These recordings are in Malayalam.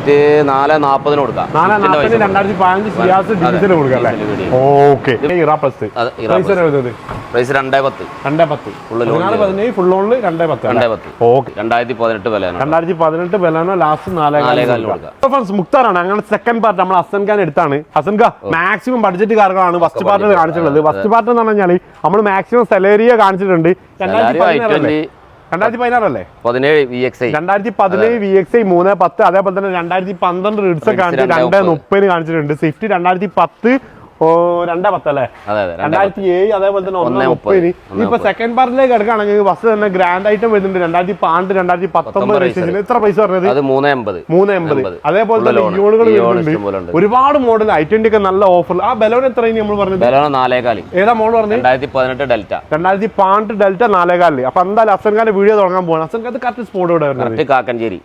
റേറ്റ് 440 കൊടുക്കാം. 440 2015 സിയാസ് ഡീസൽ കൊടുക്കാം അല്ലേ? Okay. Era plus price 210. 210 full ഓണില് 210. ഓക്കെ. 2018 ബലാനോ. 2018 ബലാനോ ലാസ്റ്റ് 4.4 കൊടുക്കാം. മുക്താറാണ് അങ്ങനെ സെക്കൻഡ് പാർട്ട് നമ്മൾ ഹസൻ ഖാൻ എടുത്താണ്. ഹസൻ ഖാൻ മാക്സിമം ബഡ്ജറ്റ് കാറുകളാണ് ഫസ്റ്റ് പാർട്ടിൽ കാണിച്ചിട്ടുള്ളത്. ഫസ്റ്റ് പാർട്ട് എന്ന് പറഞ്ഞാൽ നമ്മൾ മാക്സിമം സെലേരിയ കാണിച്ചിട്ടുണ്ട്. 2016 അല്ലേ? 2017 VXi 310. അതേപോലെ തന്നെ 2012 റിഡ്സ് കാണിച്ച് 230 കാണിച്ചിട്ടുണ്ട്. സ്വിഫ്റ്റ് 2010 210 അല്ലേ? 2007 അതേപോലെ തന്നെ 130. ഇപ്പൊ സെക്കൻഡ് പാർട്ടിലേക്ക് എടുക്കുകയാണെങ്കിൽ ബസ് തന്നെ ഗ്രാൻഡ് ഐറ്റം വരുന്നുണ്ട്. 2019 രജിസ്ട്രേഷൻ. എത്ര പൈസ പറഞ്ഞത്? 380. അതേപോലെ തന്നെ ഇയോണുകൾ വരുന്നുണ്ട്. ഒരുപാട് മോഡൽ I20 ഒക്കെ നല്ല ഓഫർ. ആ ബലോൺ എത്ര നമ്മൾ പറഞ്ഞത്? 4.4. ഏതാ മോഡൽ പറഞ്ഞത്? 2018 ഡെൽറ്റ. 2018 ഡെൽറ്റ 4.4. അപ്പൊ എന്തായാലും ഹസൻ ഖാന്റെ വീഡിയോ തുടങ്ങാൻ പോകണം. ഹസൻ ഖാൻ കറക്റ്റ് സ്പോട്ട് ഇവിടെ വരുന്നത് കാക്കഞ്ചേരി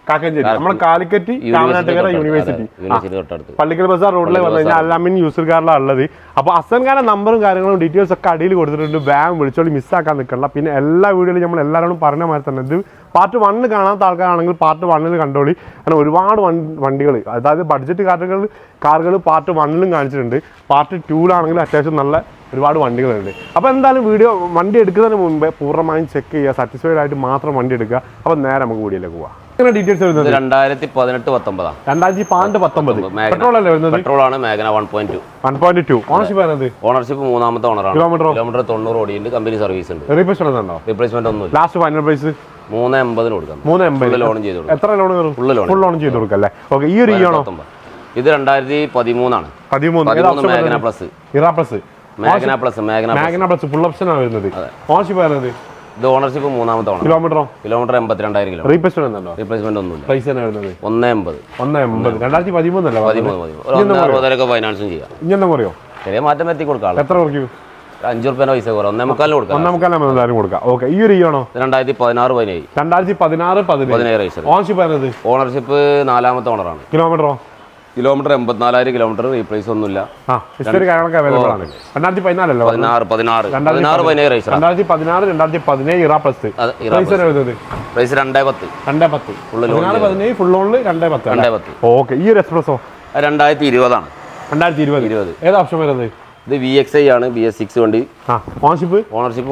നമ്മുടെ കാലിക്കറ്റ് രാമനാട്ടുകര യൂണിവേഴ്സിറ്റി പള്ളിക്കൽ ബസാർ റോഡിൽ വന്നു കഴിഞ്ഞാൽ അല്ലാമിൻ യൂസർ കാറിലാണ് ഉള്ളത്. അപ്പൊ ഹസൻ ഖാന്റെ നമ്പറും കാര്യങ്ങളും ഡീറ്റെയിൽസ് ഒക്കെ അടിയിൽ കൊടുത്തിട്ടുണ്ട്. വേഗം വിളിച്ചോളി, മിസ്സാക്കാൻ നിൽക്കണ്ട. പിന്നെ എല്ലാ വീഡിയോയിലും നമ്മൾ എല്ലാവരോടും പറഞ്ഞ മാതിരി തന്നെ ഇത് പാർട്ട് 1 കാണാത്ത ആൾക്കാരാണെങ്കിൽ പാർട്ട് 1 കണ്ടോളി. കാരണം ഒരുപാട് വണ്ടികൾ, അതായത് ബഡ്ജറ്റ് കാറുകൾ പാർട്ട് 1 കാണിച്ചിട്ടുണ്ട്. പാർട്ട് 2 അത്യാവശ്യം നല്ല ഒരുപാട് വണ്ടികളുണ്ട്. അപ്പോൾ എന്തായാലും വണ്ടി എടുക്കുന്നതിന് മുമ്പേ പൂർണ്ണമായും ചെക്ക് ചെയ്യുക, സാറ്റിസ്ഫൈഡ് ആയിട്ട് മാത്രം വണ്ടി എടുക്കുക. അപ്പോൾ നേരെ നമുക്ക് വീഡിയോയിലേക്ക് പോവാം. ഡീറ്റെയിൽസ് വരുന്നത് 2018-19 പെട്രോൾ അല്ലേ വരുന്നത്? പെട്രോൾ ആണ്. മാഗ്ന 1.2. ഓണർഷിപ്പ് വരുന്നത്? ഓണർഷിപ്പ് 3ാമത്തെ ഓണറാണ്. കിലോമീറ്റർ 90 ഓടിയുണ്ട്. കമ്പനി സർവീസ് ഉണ്ട്. റീപ്ലേസ്മെന്റ് ഉണ്ടോ? റീപ്ലേസ്മെന്റ് ഒന്നും. ലാസ്റ്റ് ഫൈനൽ പ്രൈസ് 380 കൊടുക്കാം. 380 ലോൺ ചെയ്ത് കൊടുക്കാം. എത്ര ലോൺ വരും? ഫുൾ ലോൺ ചെയ്ത് കൊടുക്കാം അല്ലേ? ഓക്കെ. ഈ ഒരു ഇയാണോ? ഇത് 2013 ആണ്. 13 Magna plus. Era plus Magna plus full option ആണ് വരുന്നത്. ഓണർഷിപ്പ് വരുന്നത്? ഇത് ഓണർഷിപ്പ് 3ാമത്തെ ഓണർ. Kilometre 82,000 kilo. റീപ്ലേസ്മെന്റ് ഒന്നുമില്ല. പ്രൈസ് തന്നെ വരുന്നത് 180. 2013 അല്ലേ? 60 ഫൈനാൻസും ചെയ്യാം. ഇനി എന്താ പറയോ? ചെറിയ മാറ്റം എത്തി കൊടുക്കാം. എത്ര കുറയ്ക്കും? 5 രൂപ പൈസ കുറവ്. 1.25 കൊടുക്കാം. 1.25 കൊടുക്കാം. ഓക്കെ. ഈ ഒരു ഇയാണോ? 2016-17 ഓണർഷിപ്പ് വരുന്നത്? ഓണർഷിപ്പ് 4ാമത്തെ ഓണറാണ്. കിലോമീറ്ററോ? Kilometre 84,000 kilometre. റീപ്ലേസ് ഒന്നുമില്ല. അവൈലബിൾ ആണ്. 2014 ഇറ പ്ലസ്. പ്രൈസ് 210. ഫുൾ ഓണില് 210. ഓക്കെ. ഈ ഒരു എക്സ്പ്രസോ 2020 ആണ്. 2020 ഏത് ഓപ്ഷൻ വരുന്നത്? ഇത് VXi ആണ്. BS6 വണ്ടി. ഓണർഷിപ്പ്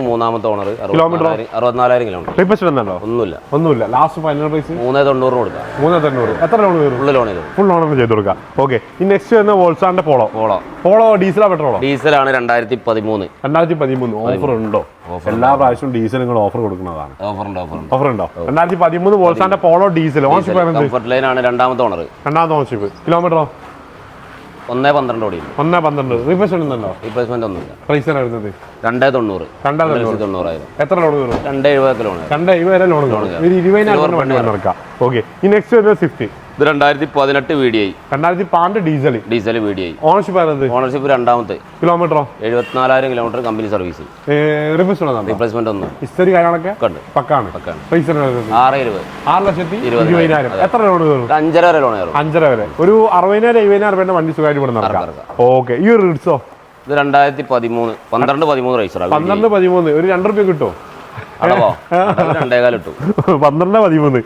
3ാമത്തെ ഓണർ. Kilometre 64,000 kilometre. റീപ്ലേസ്മെന്റ് ഉണ്ടോ? ഒന്നുമില്ല. ലാസ്റ്റ് ഫൈനൽ പ്രൈസ് 390 കൊടുക്കാം. 390. എത്ര ലോൺ വരും? ഫുൾ ലോൺ ചെയ്ത് കൊടുക്കാം. ഓക്കെ. ഈ നെക്സ്റ്റ് വരുന്ന വോൾസാന്റെ പോളോ ഡീസലാ പെട്രോളോ? ഡീസലാണ്. 2013. ഓഫർ ഉണ്ടോ? എല്ലാ പ്രാവശ്യവും ഡീസൽ നിങ്ങൾ ഓഫർ കൊടുക്കുന്നതാണ്. ഓഫർ ഉണ്ടോ? 2013 വോൾസാന്റെ Polo diesel. Ownership comfort line ആണ്. 2ാമത്തെ ഓണർ. ഓണർഷിപ്പ്. കിലോമീറ്ററോ? 1.12 ഓടി. 1.12. റീപ്ലേസ്മെന്റ് ഉണ്ടോ? റീപ്ലേസ്മെന്റ് ഒന്നുമില്ല. പ്രൈസ് വരുന്നത് 290. എത്ര ലോൺ വരും? 270 ലോൺ. 270 ലോൺ. 20,000 ഓക്കെ. ഈ നെക്സ്റ്റ് വരുന്നത് സ്വിഫ്റ്റ്. ഇത് 2018 VDI. 2012 diesel VDI. ഓണർഷിപ്പ് വരുന്നത്? ഓണർഷിപ്പ് 2ാമത്തെ. കിലോമീറ്ററോ? 74,000 കിലോമീറ്റർ. Company service. റീപ്ലേസ്മെന്റ് ഒന്നും. ഹിസ്റ്ററി കാര്യങ്ങളൊക്കെ പക്കാണ്. പ്രൈസ് 6,20,000. എത്ര ലോൺ വരും? 5.5 വരെ ലോൺ കയറും. 5.5 വരെ. ഒരു 60,000-70,000 രൂപ വണ്ടി സുഖമായിട്ട് ഇവിടെ നടക്കാം. ഓക്കെ. ഈ ഒരു റിഡ്സോ? ഇത് 2013. 12-13 റൈസർ. 12-13 ഒരു 2 രൂപ കിട്ടുമോ? 2.25 കിട്ടും. 12-13.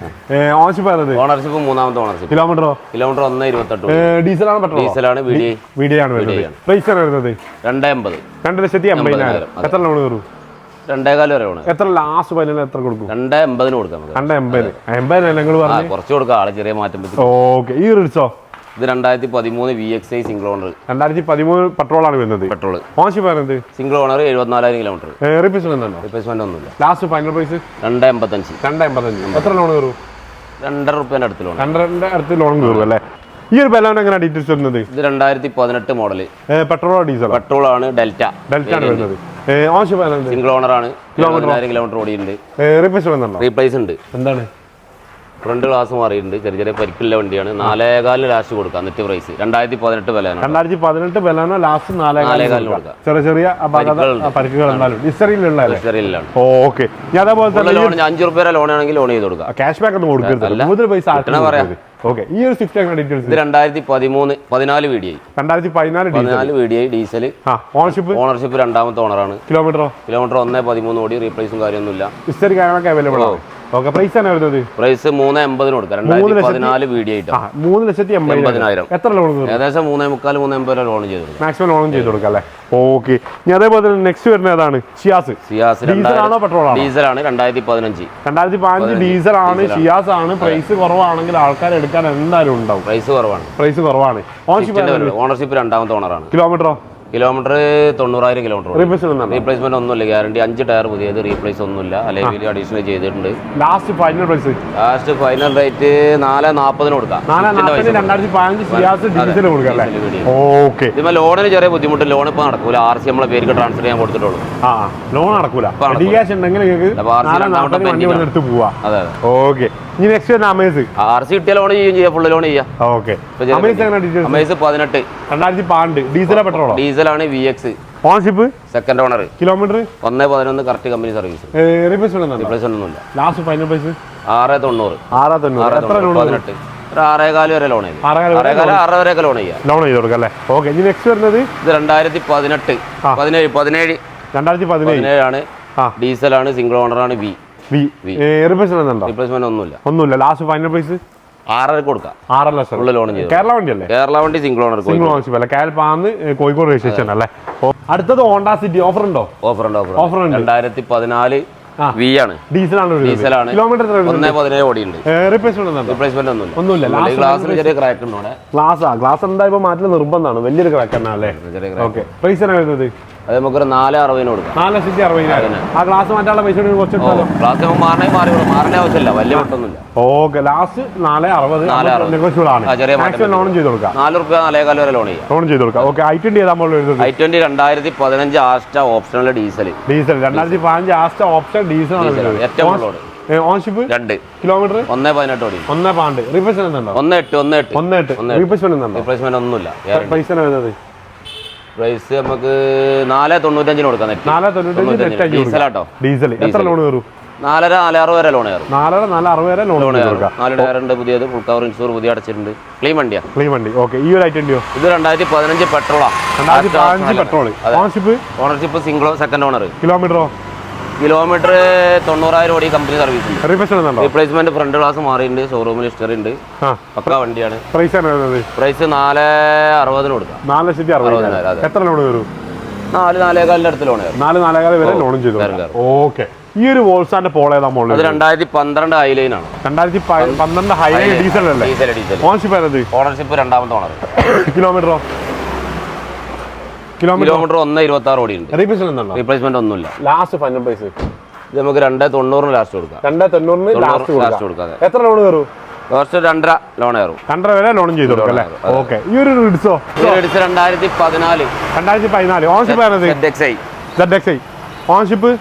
ഓണർഷിപ്പ് വരുന്നത്? ഓണർഷിപ്പ് 3ാമത്തെ ഓണർഷിപ്പ്. കിലോമീറ്ററോ? കിലോമീറ്റർ 1.28. ഡീസലാണ് പെട്രോൾ? ഡീസലാണ്. VDI ആണ് വരുന്നത്. പ്രൈസ് വരുന്നത് 280. 2,80,000. എത്ര ലോൺ കയറും? 2.25 വരെ ലോൺ. എത്ര ലാസ്റ്റ് ഫൈനൽ എത്ര കൊടുക്കും? 280 കൊടുക്കാം. 280 നിങ്ങൾ പറഞ്ഞു. കുറച്ച് കൊടുക്കാം. ആളെ ചെറിയ മാറ്റം പറ്റും. ഓക്കെ. ഈ റിഡ്സോ? ഇത് 2013 VXi സിംഗിൾ ഓണർ. 2013 പെട്രോൾ ആണ് വരുന്നത്. പെട്രോൾ. ഓണർഷിപ്പ് വരുന്നത്? Single owner. 74,000 കിലോമീറ്റർ. റീപ്ലേസ്മെന്റ് ഒന്നുമില്ല. Last final price 285. എത്ര ലോൺ കയറും? 2.5 രൂപേന്റെ അടുത്ത് ലോൺ. 2.5 അടുത്ത് ലോൺ കയറും അല്ലേ? ഈ ഒരു ബലോൺ എങ്ങനെ ഡീറ്റെയിൽസ് വരുന്നത്? ഇത് 2018 മോഡല്. പെട്രോളോ ഡീസൽ? പെട്രോൾ ആണ്. ഡെൽറ്റ ആണ് വരുന്നത്. ഓണർഷിപ്പ് വരുന്നത്? സിംഗിൾ ഓണർ ആണ്. 1,000 കിലോമീറ്റർ ഓടിയുണ്ട്. റീപ്ലേസ് ഉണ്ട്. എന്താണ്? ഫ്രണ്ട് ഗ്ലാസ് മാറിയിട്ടുണ്ട്. ചെറിയ പരിക്കുള്ള വണ്ടിയാണ്. 4.25 ലാസ്റ്റ് കൊടുക്കാം. Net price 2018 Baleno. 2018 Baleno last 4.25 കൊടുക്കാം. ചെറിയ പരിക്കുകൾ ഹിസ്റ്ററിയിലാണ്. ഓക്കെ. അതേപോലെ തന്നെ 5 രൂപ ലോൺ ആണെങ്കിൽ ലോൺ ചെയ്ത് കൊടുക്കാം. ക്യാഷ് ബാക്ക് ഒന്നും കൊടുക്കരുത്. 3 പൈസ പറയാം. ഓക്കെ. ഈ ഒരു സ്വിഫ്റ്റ് എങ്ങനെ details? 2014 VDI. 2014 VDI diesel. Ownership 2ാമത്തെ ഓണറാണ്. കിലോമീറ്റർ 1.13 ഓടി. റീപ്ലേസും കാര്യമൊന്നുമില്ല. ഹിസ്റ്ററി കാര്യങ്ങളൊക്കെ അവൈലബിൾ ആണ്. ഓക്കെ പ്രൈസ് ആണ് വരുന്നത് പ്രൈസ് 380 കൊടുക്കാം 2014 വീഡിയോ ആയിട്ട് 3,80,000 എത്ര ലോൺ ഏകദേശം 3.45 ലോൺ ചെയ്തു കൊടുക്കാം മാക്സിമം ലോൺ ചെയ്ത് കൊടുക്കാം അല്ലേ ഓക്കെ ഇനി അതേപോലെ തന്നെ നെക്സ്റ്റ് വരുന്നത് ഏതാണ് സിയാസ് ഡീസൽ ആണോ പെട്രോൾ ആണോ ഡീസൽ ആണ് 2015 ഡീസൽ ആണ് സിയാസ് ആണ് പ്രൈസ് കുറവാണെങ്കിൽ ആൾക്കാർ എടുക്കാൻ എന്തായാലും ഉണ്ടാവും പ്രൈസ് കുറവാണ് ഓണർഷിപ്പ് രണ്ടാമത്തെ ഓണറാണ് കിലോമീറ്ററോ കിലോമീറ്റർ 90,000 കിലോമീറ്റർ റീപ്ലേസ്മെന്റ് ഒന്നുമില്ല ഗ്യാരണ്ടി 5 ടയർ പുതിയത് റീപ്ലേസ് ഒന്നുമില്ല അല്ലെങ്കിൽ അഡീഷണൽ ചെയ്തിട്ടുണ്ട് ലാസ്റ്റ് ഫൈനൽ റേറ്റ് 4.40 കൊടുക്കാം ലോണിന് ചെറിയ ബുദ്ധിമുട്ട് ലോൺ ഇപ്പൊ നടക്കൂല RC നമ്മളെ പേർക്ക് ട്രാൻസ്ഫർ ചെയ്യാൻ കൊടുത്തിട്ടുള്ളൂ ലോൺ നടക്കൂല RC കിട്ടിയ ലോൺ ചെയ്യാം ഫുൾ ലോൺ ചെയ്യാം 18 ഡീസലാണ് VX ownership second owner kilometre 1.11 correct company service replacement ഒന്നുമില്ല ലാസ്റ്റ് ഫൈനൽ പ്രൈസ് 6.90 6.4 വരെ ലോൺ 6 വരെ ലോൺ ചെയ്യാം ലോൺ ചെയ്ത് കൊടുക്കാം അല്ലേ ഓക്കെ ഇനി നെക്സ്റ്റ് വരുന്നത് ഇത് 2017 ആണ് ഡീസലാണ് സിംഗിൾ ഓണറാണ് റീപ്ലേസ്മെന്റ് ഒന്നുമില്ല ലാസ്റ്റ് ഫൈനൽ പ്രൈസ് 6 കൊടുക്കാം 6 ലക്ഷം ലോൺ ചെയ്യും കേരള വണ്ടിയല്ലേ കേരള വണ്ടി സിംഗിൾ ഓണർ ഓണർഷിപ്പ് അല്ലേ കേരള കോഴിക്കോട് രജിസ്ട്രേഷൻ അല്ലേ അടുത്തത് ഹോണ്ട സിറ്റി ഓഫർ ഉണ്ടോ ഓഫർ ഉണ്ട് 2014 V ആണ് ഡീസലാണ് കിലോമീറ്റർ 1.17 ഓടിയുണ്ട് റീപ്ലേസ്മെന്റ് ഒന്നുമില്ല ഗ്ലാസിന് ചെറിയ ക്രാക്ക് ഉണ്ട് ഗ്ലാസ് എന്തായാലും മാറ്റൽ നിർബന്ധമാണ് വലിയൊരു ക്രാക്ക് തന്നെ അല്ലേ ഓക്കെ പ്രൈസ് ആണ് വരുന്നത് അത് നമുക്കൊരു 4.60 കൊടുക്കാം 4,60,000 ആ ഗ്ലാസ് മാറ്റാനുള്ള പൈസ കുറച്ച് ഗ്ലാസ് മാറേണ്ട ആവശ്യമില്ല വലിയ മട്ടൊന്നുമില്ല ഓക്കെ ലാസ്റ്റ് 4.60 ആണ് ലോൺ ചെയ്ത് കൊടുക്കാം 4 രൂപ 4.4 വരെ ലോൺ ചെയ്ത് കൊടുക്കാം okay i20 i20 2015 Asta optional diesel 2015 Asta option diesel ഏറ്റവും ലോഡ് ഓൺഷിപ്പ് 2 കിലോമീറ്റർ 1.18 ഓടി 1.12 റീപ്ലേസ്മെന്റ് 1.8 റീപ്ലേസ്മെന്റ് ഒന്നുമില്ല പൈസ പ്രൈസ് നമുക്ക് 4.95 കൊടുക്കാം ഡീസലാട്ടോ ഡീസൽ എത്ര ലോൺ കയറും 4.6 വരെ ലോൺ കയറും 4.6 വരെ ലോൺ 4 ടയർ ഉണ്ട് പുതിയത് ഫുൾ കവർ ഇൻഷൂർ പുതിയ അടച്ചിട്ടുണ്ട് ക്ലീൻ വണ്ടി ഓക്കെ ഈ ഒരു i20 ഇത് 2015 പെട്രോളാണ് 2015 petrol ownership single second owner kilometre 90,000 ഓടി company service replacement front glass മാറിയിട്ടുണ്ട് ഷോറൂമിൽ ഹിസ്റ്ററി ഉണ്ട് പക്കാ വണ്ടിയാണ് പ്രൈസ് 4.60 കൊടുക്കാം 4,60,000 എത്ര ലോൺ വരും 4.4 അടുത്ത് ലോൺ 4.4 വരെ ലോൺ ചെയ്തു ഓക്കെ ഈ ഒരു വോൾസാന്റെ പോൾ ഏതാ മോഡൽ 2012 ഹൈലൈൻ ആണ് 2012 ഹൈലൈൻ ഡീസൽ അല്ലേ ഓണർഷിപ്പ് രണ്ടാമത്തെ ഓണർ കിലോമീറ്ററോ കിലോമീറ്റർ 1.26 ഓടിയുണ്ട് റീപ്ലേസ്മെന്റ് ഒന്നുമില്ല ലാസ്റ്റ് ഫൈനൽ പ്രൈസ് ഇത് നമുക്ക് 2.90 ലാസ്റ്റ് കൊടുക്കാം 2.90 ലാസ്റ്റ് കൊടുക്കാം എത്ര ലോൺ കയറും കുറച്ച് 2.5 ലോൺ കയറും 2.5 വരെ ലോൺ ചെയ്തു കൊടുക്കാം അല്ലേ ഓക്കെ ഈ ഒരു റിഡ്സോ 2014 ownership ownership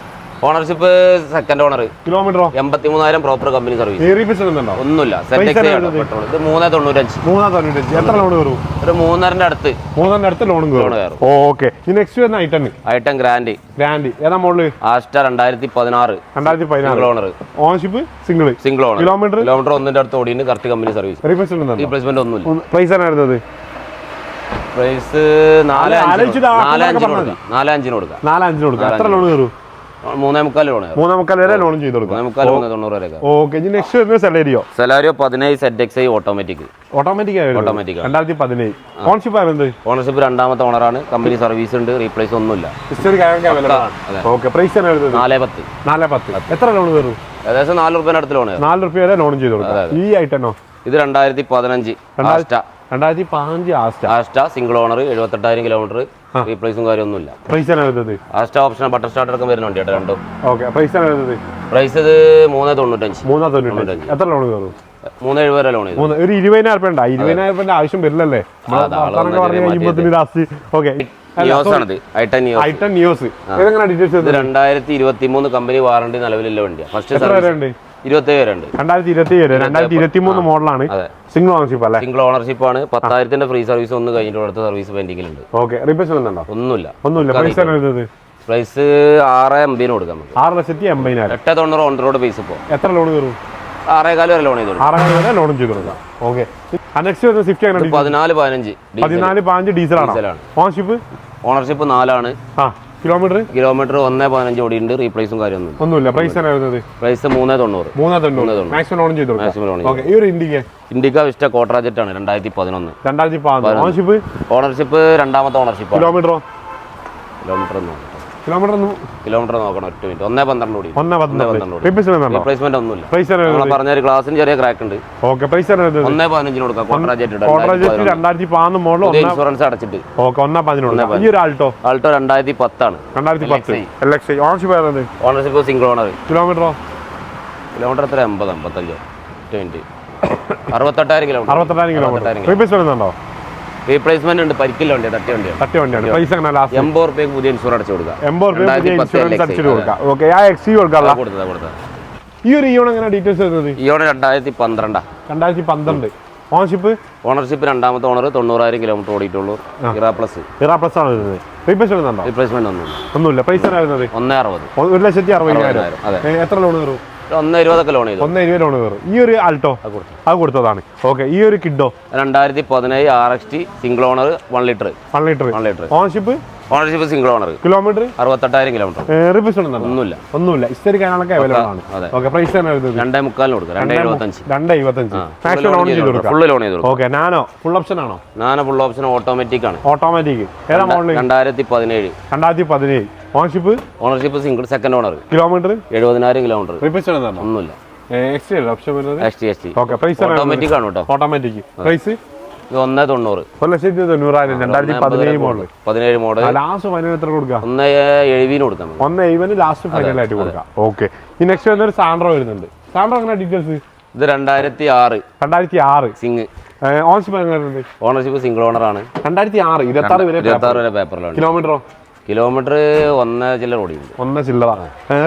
ownership second owner കിലോമീറ്ററോ 83,000 പ്രോപ്പർ കമ്പനി സർവീസ് ഒന്നുമില്ല ഇത് 3.95 എത്ര ലോൺ കയറും ഒരു 3.5 അടുത്ത് ലോൺ കയറും ഓക്കെ നെക്സ്റ്റ് വരുന്ന ഐറ്റം ഗ്രാൻഡ് ഏതാ model Asta 2016 owner ownership single owner kilometre 1 അടുത്ത് ഓടിയുണ്ട് കറക്റ്റ് കമ്പനി സർവീസ് റീപ്ലേസ്മെന്റ് ഒന്നുമില്ല പ്രൈസ് ആണ് വരുന്നത് പ്രൈസ് 4.5 കൊടുക്കാം എത്ര ലോൺ കയറും 3.25 വരെ ലോൺ ചെയ്ത് കൊടുക്കാം 90 വരെ ഓക്കെ നെക്സ്റ്റ് വരുന്നത് സെലാരിയോ 17 ZXi ഓട്ടോമാറ്റിക് 2017 ഓണർഷിപ്പ് രണ്ടാമത്തെ ഓണറാണ് കമ്പനി സർവീസ് ഉണ്ട് റീപ്ലേസ് ഒന്നുമില്ല പ്രൈസ് 4.10 എത്ര ലോൺ കയറും ഏകദേശം 4 രൂപ അടുത്ത് ലോൺ 4 രൂപ വരെ ലോൺ ചെയ്ത് കൊടുക്കാം ഈ ഐറ്റനോ ഇത് 2015 ആസ്റ്റ സിംഗിൾ ഓണർ 78,000 കിലോമീറ്റർ റീപ്ലേസും കാര്യമൊന്നുമില്ല ആസ്റ്റ ഓപ്ഷൻ ബട്ടർ സ്റ്റാർട്ടർ ഒക്കെ വരുന്നുണ്ട് കേട്ടോ രണ്ടും പ്രൈസ് ഇത് 3.95 എത്ര ലോൺ കയറും 3.70 വരെ ലോൺ ചെയ്തു ഒരു 20,000 ആവശ്യം വരില്ലല്ലേ ഐറ്റൻ നിയോസ് 2023 കമ്പനി വാറണ്ടി നിലവിലുള്ള വണ്ടിയാണ് ഫസ്റ്റ് 2023 മോഡലാണ് സിംഗിൾ ഓണർഷിപ്പ് അല്ലേ സിംഗിൾ ഓണർഷിപ്പ് ആണ് 10,000 ഫ്രീ സർവീസ് ഒന്ന് കഴിഞ്ഞിട്ട് അടുത്ത സർവീസ് പെൻഡിങ്ങിലുണ്ട് ഒന്നുമില്ല പ്രൈസ് 6.80 കൊടുക്കാം 6,80,000 8.90 ഓൺ റോഡ് പൈസ ഇപ്പോൾ എത്ര ലോൺ കയറും 6.4 വരെ ലോൺ ചെയ്തു 6.4 വരെ ലോൺ ചെയ്ത് കൊടുക്കാം ഓക്കെ നെക്സ്റ്റ് വരുന്ന സ്വിഫ്റ്റ് 14-15 ഡീസലാണ് ഓണർഷിപ്പ് 4 ആണ് കിലോമീറ്റർ 1.15 ഓടിയുണ്ട്. റീപ്ലേസും കാര്യമൊന്നും ഒന്നുമില്ല. Price price 390. മാക്സിമം ലോൺ ചെയ്തു കൊടുക്കാം. ഈ ഒരു ഇൻഡിക്ക വിസ്റ്റ കോട്രാജറ്റ് ആണ് 2011. ഓണർഷിപ്പ് രണ്ടാമത്തെ ഓണർഷിപ്പ്. കിലോമീറ്റർ കിലോമീറ്റർ നോക്കണം. 1 മിനിറ്റ്. 1.12 ഓടി. റീപ്ലേസ്മെന്റ് ഒന്നുമില്ല. പറഞ്ഞ ക്ലാസ്സിന് ചെറിയ ക്രാക്ക് ഉണ്ട്. 1.15 കൊടുക്കാം. ഇൻഷുറൻസ് അടച്ചിട്ട്. ആൾട്ടോ 2010 ആണ്. Ownership single owner. കിലോമീറ്റർ എത്ര? 80-85. 68,000 കിലോമീറ്റർ. റീപ്ലേസ്മെന്റ് ഉണ്ട്. പരിക്കില്ല വണ്ടി, തട്ടിയ വണ്ടിയാണ്. 80 രൂപയ്ക്ക് പുതിയ ഇൻഷുറൻസ് അടച്ചു കൊടുക്കാം. ഈ ഒരു ഇയോൺ എങ്ങനെ ഡീറ്റെയിൽസ് വരുന്നത്? ഇയോൺ 2012. ഓണർഷിപ്പ് രണ്ടാമത്തെ ഓണർ. 90,000 കിലോമീറ്റർ ഓടിയിട്ടുള്ളൂ. പ്ലസ് ആണ് വരുന്നത്. റീപ്ലേസ്മെന്റ് ഒന്നുമില്ല. പ്രൈസ് 1.60. 1,60,000. എത്ര ലോൺ കയറും? 1.20 ലോൺ ചെയ്തു. 1.20 ലോൺ കയറും. ഈ ഒരു ആൾട്ടോ അത് കൊടുത്തതാണ്. ഓക്കെ. ഈ ഒരു Kwid 2017 RXT single owner 1 litre. Ownership single owner. Kilometre 68,000 kilometre. ഒന്നുമില്ല. ഹിസ്റ്ററി കാര്യങ്ങളൊക്കെ അവൈലബിൾ ആണ്. ഓക്കെ. പ്രൈസ് 2.45 കൊടുക്കുക. 2.75. ഫുൾ ലോൺ ചെയ്തു. ഓക്കെ. നാനോ ഫുൾ ഓപ്ഷൻ ആണോ? നാനോ ഫുൾ ഓപ്ഷൻ ഓട്ടോമാറ്റിക് ആണ്. ഏതാ model? 2017. Ownership single second owner. Kilometre 70,000 kilometre. ഒന്നുമില്ല. ഓട്ടോമാറ്റിക് ആണ് കേട്ടോ. Price 1.90. 1,90,000. 2017 model. 17 model. Last final എത്ര കൊടുക്കാം? 1.70 കൊടുക്കാം. 1.70 ലാസ്റ്റ് ഫൈനൽ ആയിട്ട് കൊടുക്കാം. ഓക്കെ. ഈ നെക്സ്റ്റ് വന്നൊരു സാൻഡ്രോ വരുന്നുണ്ട്. സാൻഡ്രോ എങ്ങനെ ഡീറ്റെയിൽസ്? ഇത് 2006 സിംഗ്. ഓണർഷിപ്പ് സിംഗിൾ ഓണർ ആണ്. 2006 26 വരെ പേപ്പറിലാണ്. കിലോമീറ്റർ 1 ചില്ലറ ഓടിയുണ്ട്. 1 ചില്ലറ.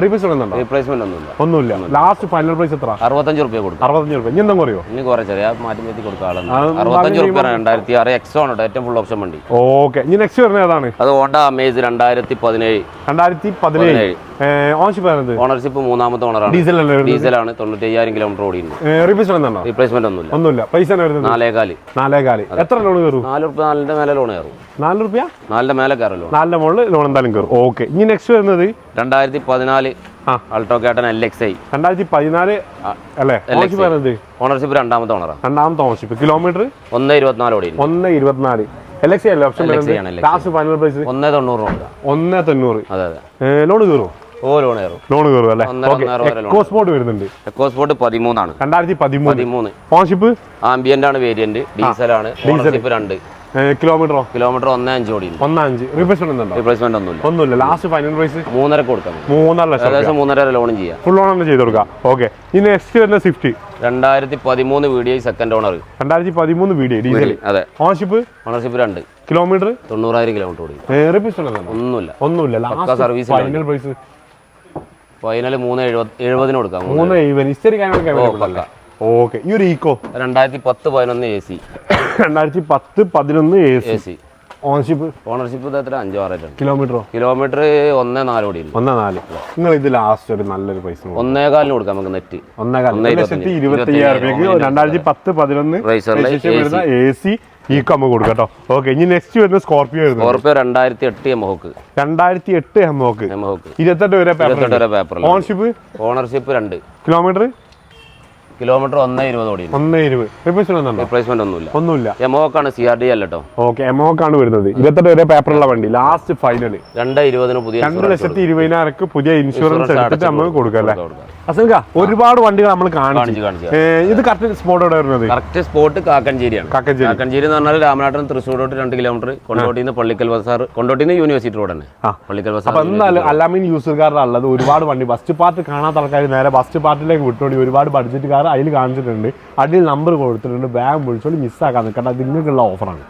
റീപ്ലേസ്മെന്റ് ഒന്നുമില്ല. ലാസ്റ്റ് ഫൈനൽ പ്രൈസ് എത്ര? 65 രൂപ കൊടുക്കും. 65 രൂപ. ഇനി എന്താ പറയോ? ഇനി കുറേ ചെറിയ മാറ്റി കൊടുക്കാം. 65 രൂപ. 2006 എക്സോ ആണ് ഏറ്റവും ഫുൾ ഓപ്ഷൻ വണ്ടി. ഓക്കെ. ഇനി നെക്സ്റ്റ് വരുന്നത് ഏതാണ്? അത് ഹോണ്ട അമേസ് 2017. ഓണർഷിപ്പ് മൂന്നാമത്തെ ഓണറാണ്. ഡീസലാണ്. 95,000 കിലോമീറ്റർ ഓടിയുണ്ട്. റീപ്ലേസ്മെന്റ് ഒന്നുമില്ല. പൈസ 4.4. എത്ര ലോൺ കയറും? 4 രൂപ 4ന്റെ മേലെ ലോൺ കയറും. 4 രൂപ 4ന്റെ മേലെ കയറുമല്ലോ. 4ന്റെ മുകളിൽ ലോൺ എന്തായാലും കയറും. ഓക്കെ. ഇനി നെക്സ്റ്റ് വരുന്നത് 2014 അൾട്ടോ കേട്ടൻ LXi. 2014 അല്ലേ? ഓണർഷിപ്പ് രണ്ടാമത്തെ ഓണറാണ്. ഓണർഷിപ്പ്. കിലോമീറ്റർ 1.24 ഓടിയുണ്ട്. 1.24. LXi അല്ലേ ഓപ്ഷൻ? Last final price 1.90. 1.90. അതെ. ലോൺ കയറും. ലോൺ കയറും അല്ലേ? എക്കോസ്പോർട്ട് വരുന്നുണ്ട്. എക്കോസ്പോർട്ട് 13 ആണ്. 2013. ഓണർഷിപ്പ് ആംബിയന്റ് ആണ് വേരിയന്റ്. ഡീസലാണ്. ഓണർഷിപ്പ് 2. കിലോമീറ്റർ 1.5 ഓടിയുണ്ട്. 1.5. റീപ്ലേസ്മെന്റ് ഒന്നുമില്ല. ലാസ്റ്റ് ഫൈനൽ പ്രൈസ് 3.5 കൊടുക്കാം. 3.5 ലക്ഷം. ഏകദേശം 3.5 ലോണും ചെയ്യാം. ഫുൾ ലോൺ ചെയ്ത് കൊടുക്കാം. ഓക്കെ. ഈ നെക്സ്റ്റ് വരുന്ന Swift 2013 VDI second owner. 2013 VDI diesel. അതെ. ഓണർഷിപ്പ് 2. കിലോമീറ്റർ 90,000 കിലോമീറ്റർ ഓടി. ഒന്നുമില്ല. Last service final price final 3.70 കൊടുക്കാം. 3.70. ഹിസ്റ്ററി കാര്യങ്ങളൊക്കെ. ഓക്കെ. ഈ ഒരു Eeco 2010-11 AC. 2010-11 AC. Ownership 5-6. Kilometre 1.4 ഓടി. 1.4. നിങ്ങൾ ഇത് ലാസ്റ്റ് ഒരു നല്ലൊരു പൈസ 1.25 കൊടുക്കാം നമുക്ക് നെറ്റ്. 1,25,000 2010-11 AC ഈക്കോ നമുക്ക് കൊടുക്കാം കേട്ടോ. ഓക്കെ. ഇനി നെക്സ്റ്റ് വരുന്ന സ്കോർപിയോ 2008 എംഹോക്ക്. 28 വരെ പേപ്പർ. ഓണർഷിപ്പ് 2. കിലോമീറ്റർ 1.20 ഓടി. 1.20. റീപ്ലേസ്മെന്റ് ഒന്നുമില്ല. എംഹോക്കാണ്. CRD അല്ല കേട്ടോ. ഓക്കെ. എംഹോക്കാണ് വരുന്നത്. 28 വരെ പേപ്പറുള്ള വണ്ടി. ലാസ്റ്റ് ഫൈനൽ 2.20 പുതിയ 2,20,000 പുതിയ ഇൻഷുറൻസ് എടുത്തിട്ട് നമുക്ക് കൊടുക്കാം അല്ലേ? അസൽക്ക ഒരുപാട് വണ്ടികൾ നമ്മൾ കാണിച്ചു. ഇത് കറക്റ്റ് സ്പോട്ട് എവിടെ വരുന്നത്? Correct spot കാക്കഞ്ചേരിയാണ്. കാക്കഞ്ചേരി എന്ന് പറഞ്ഞാൽ രാമനാട്ടൻ തൃശ്ശൂരോട്ട് 2 കിലോമീറ്റർ. കൊണ്ടോട്ടിന്ന് പള്ളിക്കൽ ബസാർ. കൊണ്ടോട്ടിന്ന് യൂണിവേഴ്സിറ്റി റോഡ് തന്നെ. പള്ളിക്കൽ ബസാർ. അപ്പൊ എന്തായാലും അല്ലാമീൻ യൂസർക്കാരുടെ ഉള്ളത് ഒരുപാട് വണ്ടി. ഫസ്റ്റ് പാർട്ട് കാണാത്ത ആൾക്കാർ നേരെ ഫസ്റ്റ് പാർട്ടിലേക്ക് വിട്ടോടി. ഒരുപാട് ബഡ്ജറ്റ് കാർ അതിൽ കാണിച്ചിട്ടുണ്ട്. അടിയിൽ നമ്പർ കൊടുത്തിട്ടുണ്ട്. ബാഗ് വിളിച്ചോളി മിസ്സാക്കാൻ നിൽക്കേണ്ട. അത് നിങ്ങൾക്കുള്ള ഓഫറാണ്.